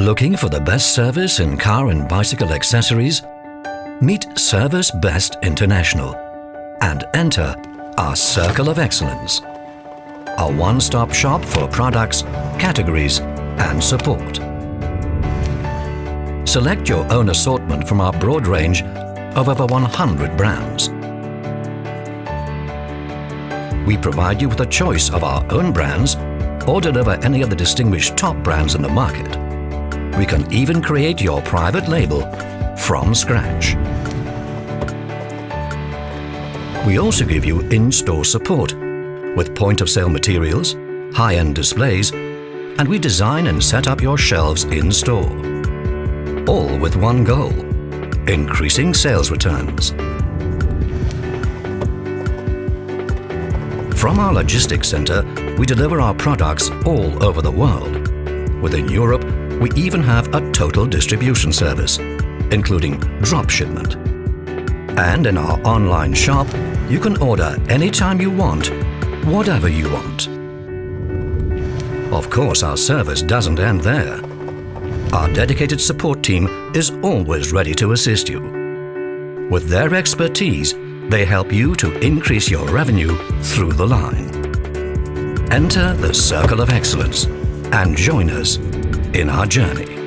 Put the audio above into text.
Looking for the best service in car and bicycle accessories? Meet Service Best International and enter our Circle of Excellence, a one-stop shop for products, categories and support. Select your own assortment from our broad range of over 100 brands. We provide you with a choice of our own brands or deliver any of the distinguished top brands in the market. We can even create your private label from scratch. We also give you in-store support with point-of-sale materials, high-end displays, and we design and set up your shelves in-store. All with one goal: increasing sales returns. From our logistics center, we deliver our products all over the world. Within Europe, we even have a total distribution service, including drop shipment. And in our online shop, you can order anytime you want, whatever you want. Of course, our service doesn't end there. Our dedicated support team is always ready to assist you. With their expertise, they help you to increase your revenue through the line. Enter the Circle of Excellence and join us in our journey.